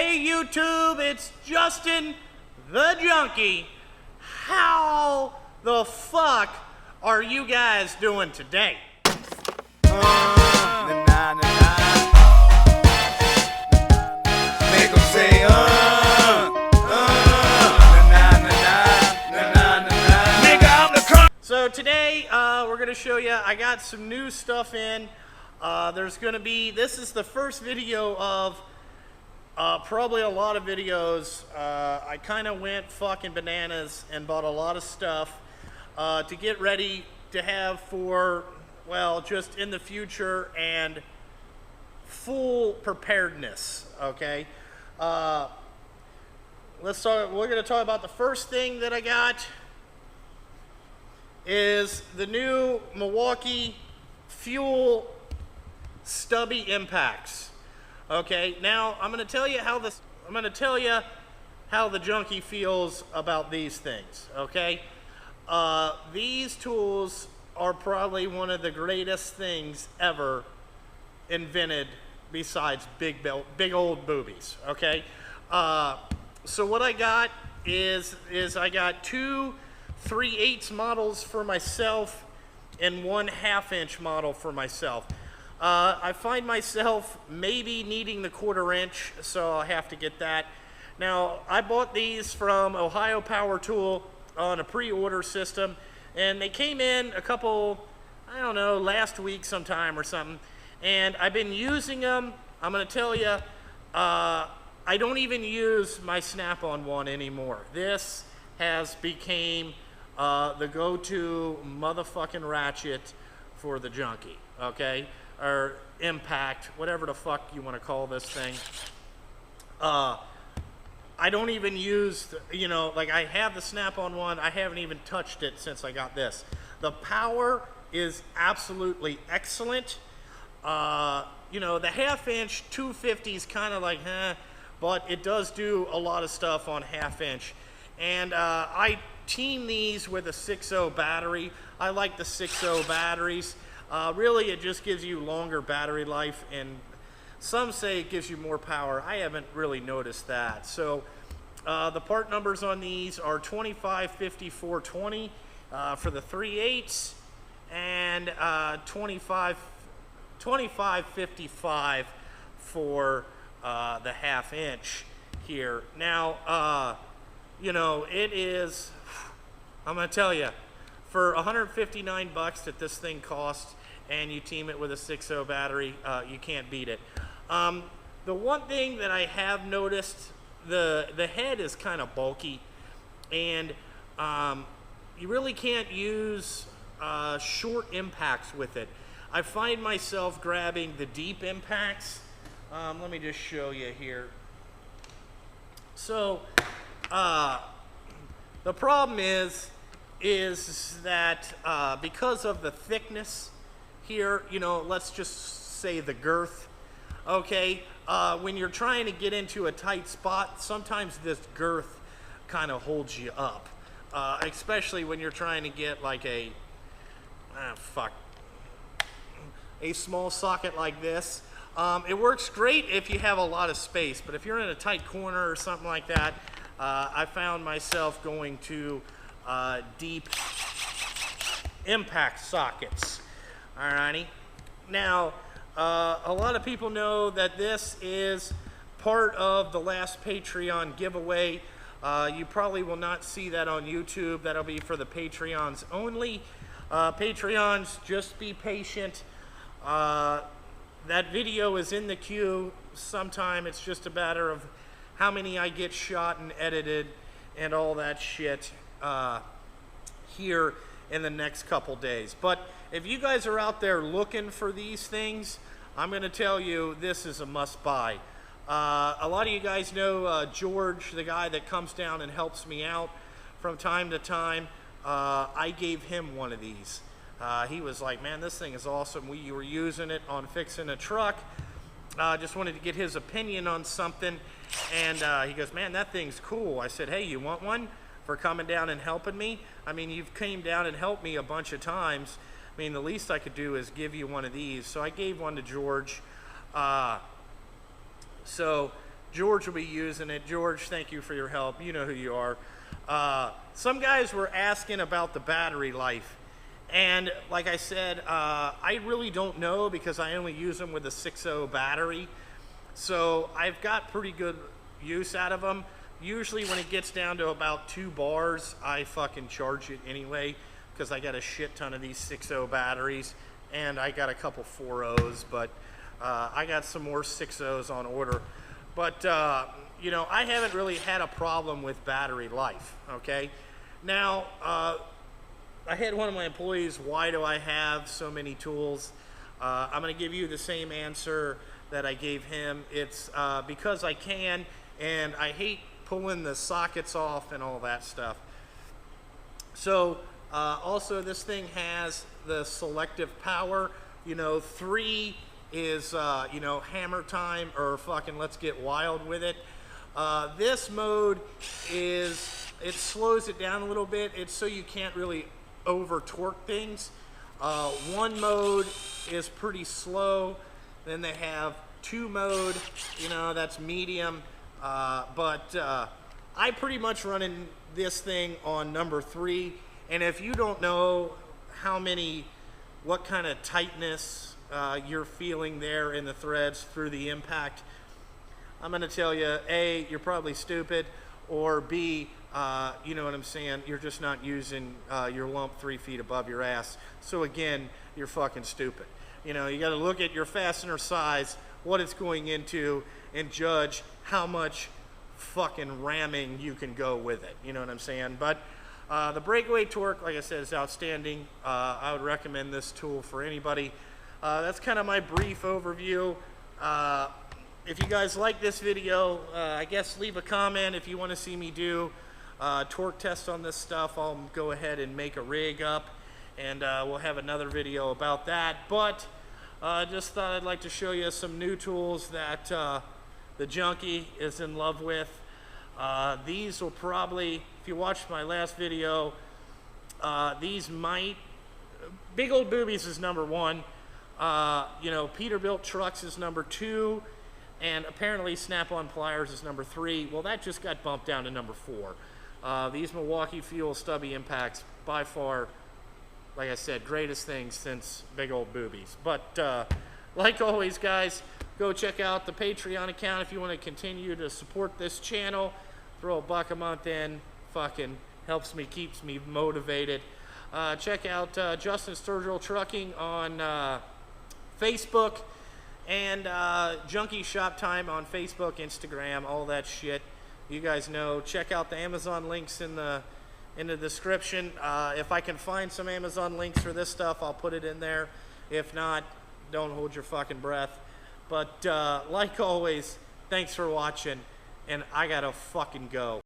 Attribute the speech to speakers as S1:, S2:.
S1: Hey YouTube, it's Justin the Junkie. How the fuck are you guys doing today?
S2: Make 'em say, nigga, I'm the crunk.
S1: So today, we're gonna show you, I got some new stuff in. This is the first video of probably a lot of videos. I kind of went fucking bananas and bought a lot of stuff to get ready to have for, well, just in the future and full preparedness, okay? We're gonna talk about the first thing that I got is the new Milwaukee Stubby impacts. Okay, now I'm going to tell you how the junkie feels about these things. Okay, these tools are probably one of the greatest things ever invented, besides big old boobies. Okay, so what I got is I got two 3/8 models for myself and one 1/2 inch model for myself. I find myself maybe needing the 1/4 inch, so I'll have to get that. Now, I bought these from Ohio Power Tool on a pre-order system, and they came in a couple, I don't know, last week sometime or something, and I've been using them. I'm going to tell you, I don't even use my snap-on one anymore. This has became the go-to motherfucking ratchet for the junkie, okay? Or impact, whatever the fuck you want to call this thing. I don't even use, like I have the snap-on one, I haven't even touched it since I got this. The power is absolutely excellent. The 1/2 inch 250 is kind of like, but it does do a lot of stuff on 1/2 inch. And I team these with a 6.0 battery. I like the 6.0 batteries. Really, it just gives you longer battery life, and some say it gives you more power. I haven't really noticed that. So the part numbers on these are 255420 for the 3/8 and 2555 for the 1/2 inch here. Now, it is, I'm going to tell you, for 159 bucks that this thing costs, and you team it with a 6.0 battery, you can't beat it. The one thing that I have noticed, the head is kind of bulky, and you really can't use short impacts with it. I find myself grabbing the deep impacts. Let me just show you here. So the problem is that because of the thickness here, let's just say the girth, okay, when you're trying to get into a tight spot, sometimes this girth kind of holds you up, especially when you're trying to get like a small socket like this. It works great if you have a lot of space, but if you're in a tight corner or something like that, I found myself going to deep impact sockets. Alrighty. Now, a lot of people know that this is part of the last Patreon giveaway. You probably will not see that on YouTube. That'll be for the Patreons only. Patreons, just be patient. That video is in the queue sometime. It's just a matter of how many I get shot and edited and all that shit here in the next couple days. But if you guys are out there looking for these things, I'm going to tell you this is a must buy. A lot of you guys know George, the guy that comes down and helps me out from time to time. I gave him one of these. He was like, man, this thing is awesome. We were using it on fixing a truck. Just wanted to get his opinion on something. And he goes, man, that thing's cool. I said, hey, you want one for coming down and helping me? I mean, you've came down and helped me a bunch of times. I mean, the least I could do is give you one of these. So I gave one to George. So George will be using it. George, thank you for your help. You know who you are. Some guys were asking about the battery life. And like I said, I really don't know because I only use them with a 6.0 battery. So I've got pretty good use out of them. Usually when it gets down to about 2 bars, I fucking charge it anyway because I got a shit ton of these 6.0 batteries and I got a couple 4.0s, but I got some more 6.0s on order. But, you know, I haven't really had a problem with battery life, okay? Now, I had one of my employees, why do I have so many tools? I'm going to give you the same answer that I gave him. It's because I can, and I hate pulling the sockets off and all that stuff. So also this thing has the selective power. You know, 3 is, you know, hammer time or fucking let's get wild with it. This mode is, it slows it down a little bit. It's so you can't really over torque things. 1 mode is pretty slow. Then they have 2 mode, you know, that's medium. But I pretty much running this thing on number 3. And if you don't know what kind of tightness you're feeling there in the threads through the impact, I'm going to tell you, A, you're probably stupid, or B, you know what I'm saying, you're just not using your lump 3 feet above your ass. So again, you're fucking stupid. You know, you got to look at your fastener size, what it's going into, and judge how much fucking ramming you can go with it. You know what I'm saying? But the breakaway torque, like I said, is outstanding. I would recommend this tool for anybody. That's kind of my brief overview. If you guys like this video, I guess leave a comment if you want to see me do torque tests on this stuff. I'll go ahead and make a rig up, and we'll have another video about that. But just thought I'd like to show you some new tools that the junkie is in love with. These will probably, if you watched my last video, these might, Big Old Boobies is number 1. You know, Peterbilt Trucks is number 2. And apparently Snap-on Pliers is number 3. Well, that just got bumped down to number 4. These Milwaukee Fuel Stubby Impacts, by far, like I said, greatest things since Big Old Boobies. But like always, guys, go check out the Patreon account if you want to continue to support this channel. Throw $1 a month in. Fucking helps me, keeps me motivated. Check out Justin Sturgill Trucking on Facebook. And Junkie Shop Time on Facebook, Instagram, all that shit. You guys know. Check out the Amazon links in the description. If I can find some Amazon links for this stuff, I'll put it in there. If not, don't hold your fucking breath. But like always, thanks for watching, and I gotta fucking go.